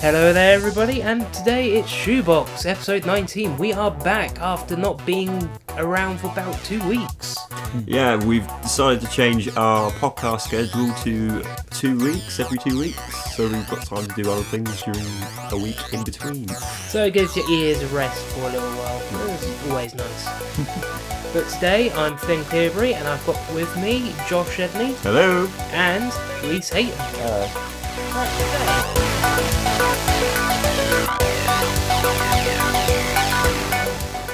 Hello there everybody, and today it's Shoebox, episode 19. We are back after not being around for about 2 weeks. Yeah, we've decided to change our podcast schedule to 2 weeks, every 2 weeks, so we've got time to do other things during a week in between. So it gives your ears a rest for a little while. It's always nice. But today I'm Flynn Cleobury, and I've got with me Josh Edney. Hello! And Reece Hayton.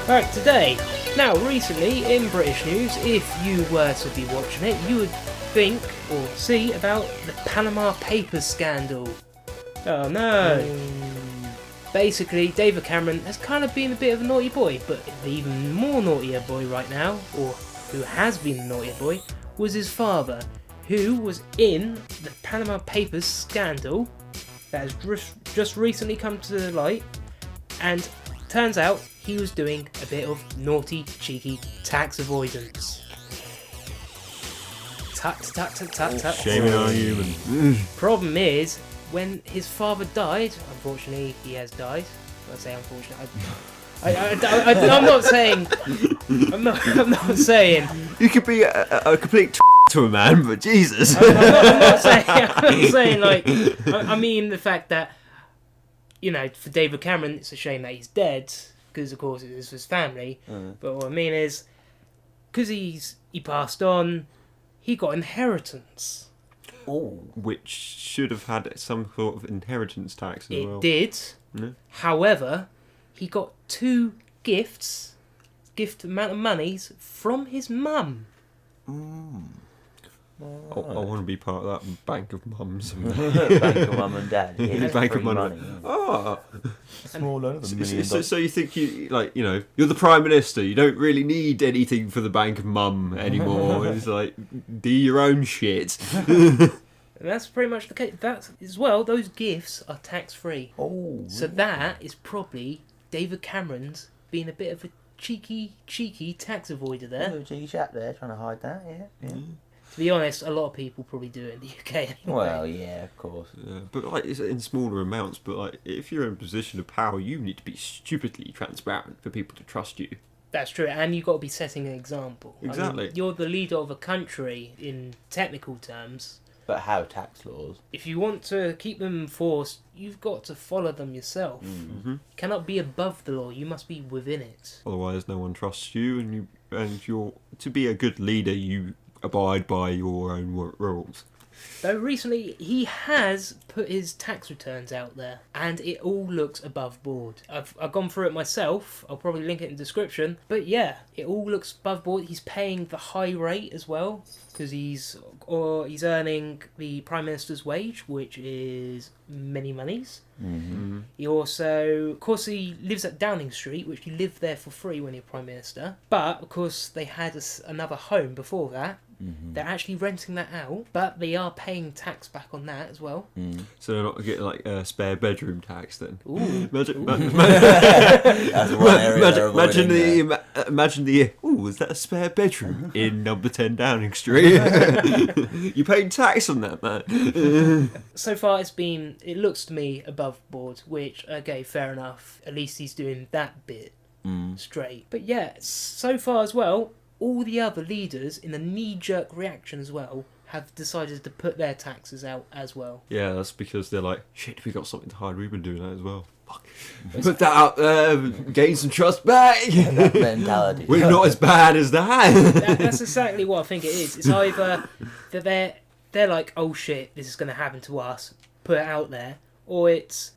Right, today. Now, recently in British news, if you were to be watching it, you would think or see about the Panama Papers scandal. Oh no! Basically, David Cameron has kind of been a bit of a naughty boy, but the even more naughtier boy right now, or who has been a naughtier boy, was his father, who was in the Panama Papers scandal that has just recently come to the light, and turns out he was doing a bit of naughty, cheeky tax avoidance. Tut. Shaming on you. Problem is, when his father died, unfortunately he has died. I say unfortunately. I'm not saying. I'm not saying. You could be a complete to a man, but Jesus. I'm not saying like. I mean the fact that, you know, for David Cameron, it's a shame that he's dead because, of course, it was his family. But what I mean is, because he passed on, he got inheritance. Oh. Which should have had some sort of inheritance tax as well. It did. Yeah. However, he got 2 gift amount of monies from his mum. I want to be part of that bank of mums. Bank of mum and dad. Yeah, bank of money. Smaller than $1 million. So you think you're the Prime Minister. You don't really need anything for the bank of mum anymore. It's like, do your own shit. And that's pretty much the case. That as well. Those gifts are tax free. Oh. So that is probably David Cameron's being a bit of a cheeky tax avoider there. A little cheeky chap there trying to hide that. Yeah. To be honest, a lot of people probably do it in the UK anyway. Well, yeah, of course. Yeah, but like it's in smaller amounts. But like if you're in a position of power, you need to be stupidly transparent for people to trust you. That's true, and you've got to be setting an example. Exactly. I mean, you're the leader of a country in technical terms. But how tax laws? If you want to keep them enforced, you've got to follow them yourself. Mm-hmm. You cannot be above the law. You must be within it. Otherwise, no one trusts you, and you're to be a good leader. You abide by your own rules. Though recently he has put his tax returns out there, and it all looks above board. I've gone through it myself. I'll probably link it in the description. But yeah, it all looks above board. He's paying the high rate as well because he's earning the Prime Minister's wage, which is many monies. Mm-hmm. He also, of course, he lives at Downing Street, which you live there for free when you're Prime Minister. But of course, they had another home before that. Mm-hmm. They're actually renting that out, but they are paying tax back on that as well. So they're not getting like a spare bedroom tax then. Ooh. Imagine the. Ooh, is that a spare bedroom in number 10 Downing Street? You paid tax on that, man. So far, it looks to me above board, which okay, fair enough. At least he's doing that bit straight. But yeah, so far as well. All the other leaders, in a knee-jerk reaction as well, have decided to put their taxes out as well. Yeah, that's because they're like, shit, we got something to hide. We've been doing that as well. Fuck. Put that out there, gain some trust back. That mentality. We're not as bad as that. That's exactly what I think it is. It's either that they're like, oh shit, this is going to happen to us, put it out there, or it's,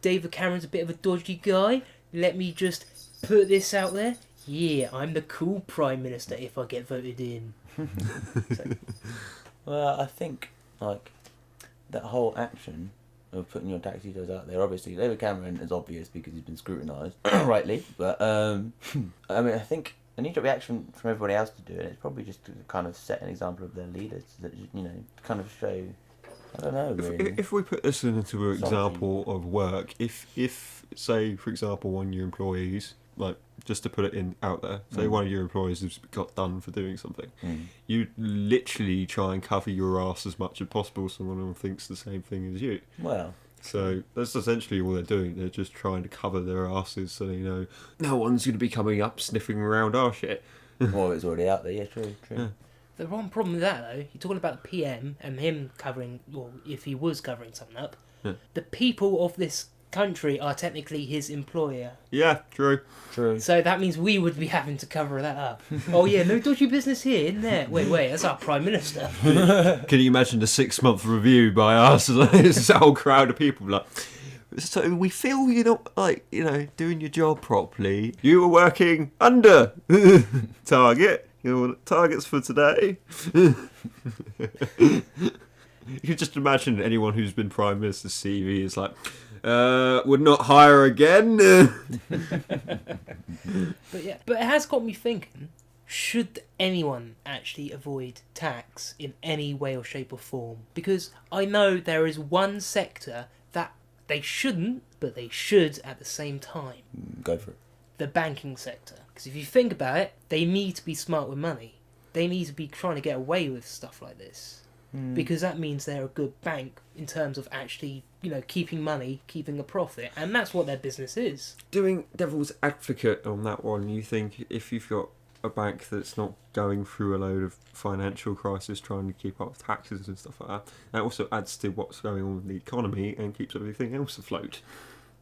David Cameron's a bit of a dodgy guy, let me just put this out there. Yeah, I'm the cool Prime Minister if I get voted in. Well, I think, like, that whole action of putting your tax details out there, obviously, David Cameron is obvious because he's been scrutinised, rightly, but, I mean, I think a knee-jerk reaction from everybody else to do it is probably just to kind of set an example of their leaders, that, you know, kind of show, I don't know, really. If we put this into an example of work, if, say, for example, one of your employees, like, just to put it out there, say one of your employees has got done for doing something, you literally try and cover your ass as much as possible so someone thinks the same thing as you. Well, So that's essentially all they're doing. They're just trying to cover their asses so they know no one's going to be coming up sniffing around our shit. Well, it's already out there. Yeah, true. Yeah. The wrong problem with that, though, you're talking about the PM and him covering, or if he was covering something up, the people of this country are technically his employer. Yeah, true. So that means we would be having to cover that up. Oh yeah, no dodgy business here, isn't there? Wait, that's our Prime Minister. Can you imagine the 6-month review by us? This whole crowd of people like, so we feel you're not, like, you know, doing your job properly. You were working under target. Your targets for today. You can just imagine anyone who's been Prime Minister's CV is like, would not hire again. But it has got me thinking, should anyone actually avoid tax in any way or shape or form? Because I know there is one sector that they shouldn't, but they should at the same time. Go for it. The banking sector. Because if you think about it, they need to be smart with money. They need to be trying to get away with stuff like this. Because that means they're a good bank in terms of actually, you know, keeping money, keeping a profit, and that's what their business is. Doing devil's advocate on that one, you think if you've got a bank that's not going through a load of financial crisis trying to keep up with taxes and stuff like that, that also adds to what's going on with the economy and keeps everything else afloat.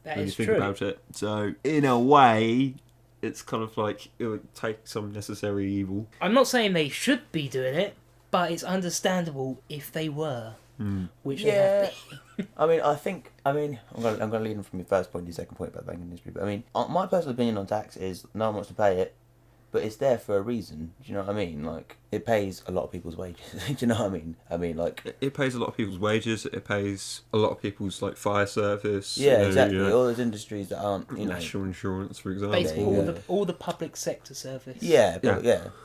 That when is you think true. about it. So, in a way, it's kind of like it would take some necessary evil. I'm not saying they should be doing it, but it's understandable if they were, which they have been. I'm going to lead on from your first point to your second point about banking industry. But I mean, my personal opinion on tax is no one wants to pay it, but it's there for a reason. Do you know what I mean? Like, it pays a lot of people's wages. Do you know what I mean? I mean, like, it pays a lot of people's wages. It pays a lot of people's like fire service. Yeah, exactly. All those industries that aren't, national insurance, for example. Basically, all the public sector service. Yeah.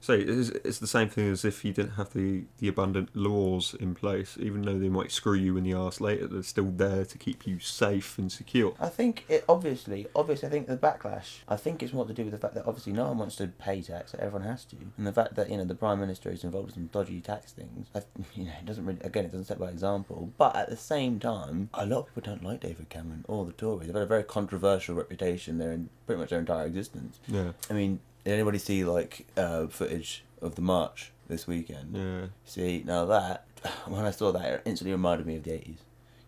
So it's the same thing as if you didn't have the abundant laws in place. Even though they might screw you in the arse later, they're still there to keep you safe and secure. I think it obviously, I think the backlash, I think it's more to do with the fact that obviously no one wants to pay tax, so everyone has to, and the fact that the Prime Minister is involved in some dodgy tax things. It doesn't really, again, it doesn't set by example. But at the same time, a lot of people don't like David Cameron or the Tories. They've had a very controversial reputation there in pretty much their entire existence. Yeah. I mean, did anybody see footage of the march this weekend? Yeah. See, now that when I saw that, it instantly reminded me of the 80s.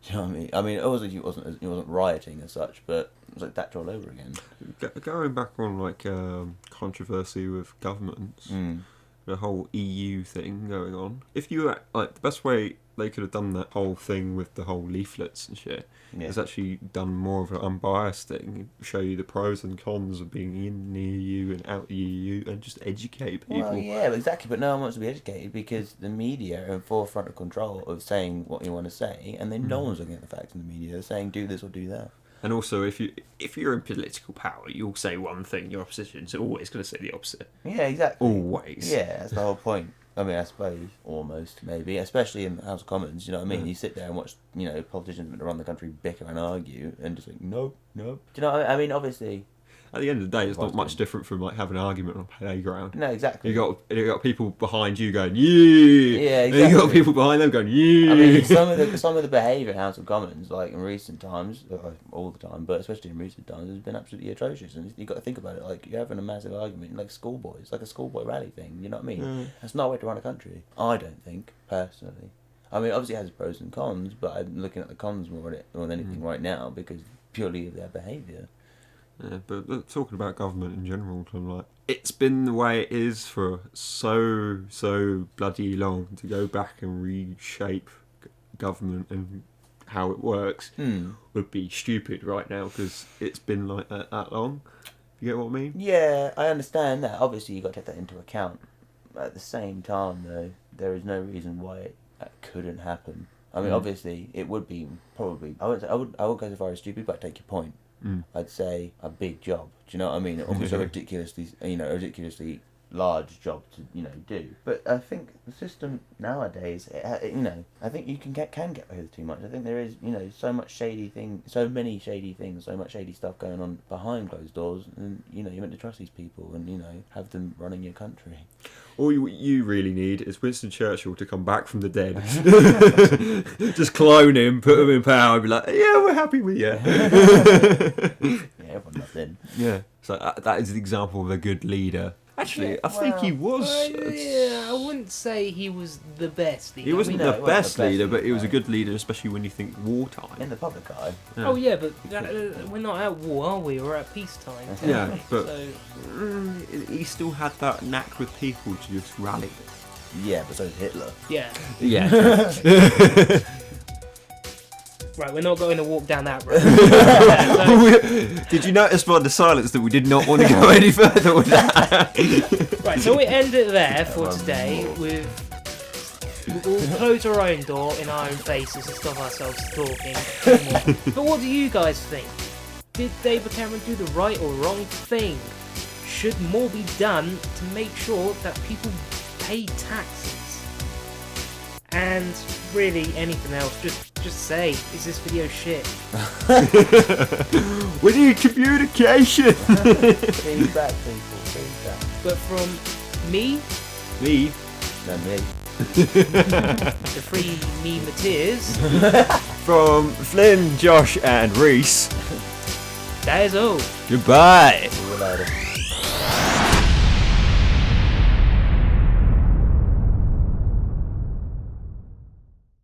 You know what I mean? I mean, it wasn't rioting as such, but it was like that all over again. Going back on controversy with governments, the whole EU thing going on. If you the best way they could have done that whole thing with the whole leaflets and shit is actually done more of an unbiased thing, show you the pros and cons of being in the EU and out the EU, and just educate people. Well, yeah, exactly. But no one wants to be educated because the media are in forefront of control of saying what you want to say, and then no one's looking at the facts in the media. They're saying do this or do that. And also, if you're in political power, you'll say one thing. Your opposition's always going to say the opposite. Yeah, exactly. Always. Yeah, that's the whole point. I mean, I suppose almost maybe, especially in the House of Commons. You know what I mean? You sit there and watch, politicians around the country bicker and argue, and just like no. Do you know what I mean? Obviously. At the end of the day, it's not much different from having an argument on a playground. No, exactly. You got people behind you going, yeah. Yeah, exactly. And you got people behind them going, yeah. I mean, some of the behaviour in House of Commons, like in recent times, all the time, but especially in recent times, has been absolutely atrocious. And you got to think about it, like you're having a massive argument, like schoolboys, like a schoolboy rally thing. You know what I mean? That's not a way to run a country. I don't think personally. I mean, obviously it has pros and cons, but I'm looking at the cons more than anything right now because purely of their behaviour. Yeah, but talking about government in general, it's been the way it is for so bloody long. To go back and reshape government and how it works would be stupid right now because it's been like that long. You get what I mean? Yeah, I understand that. Obviously, you got to take that into account. At the same time, though, there is no reason why that couldn't happen. I mean, obviously, it would be probably. I would go so far as stupid, but I take your point. I'd say a big job. Do you know what I mean? Almost a ridiculously large job to do. But I think the system nowadays, I think you can get away with too much. I think there is, so many shady things, so much shady stuff going on behind closed doors, and you're meant to trust these people and have them running your country. All you really need is Winston Churchill to come back from the dead. Just clone him, put him in power, and be like, yeah, we're happy with you. Yeah, everyone loves him. Yeah, so that is an example of a good leader. Actually, I think he was. Yeah, I wouldn't say he was the best leader. He wasn't No, the he wasn't best the best leader, but he was a leader. good leader, especially when you think wartime. In the public eye. Oh yeah, but we're not at war, are we? We're at peacetime. Yeah, but So, he still had that knack with people to just rally. Yeah, but so did Hitler. yeah. Yeah. Right, we're not going to walk down that road. Yeah, Did you notice by the silence that we did not want to go any further with that? right, so we end it there for today. We'll close our own door in our own faces and stop ourselves talking anymore. But what do you guys think? Did David Cameron do the right or wrong thing? Should more be done to make sure that people pay taxes? And really, anything else, just say, is this video shit? We need communication. Feedback, people, feedback. But from me, Me. No, me. the three me Mateers, From Flynn, Josh, and Reece. that is all. Goodbye. See you later.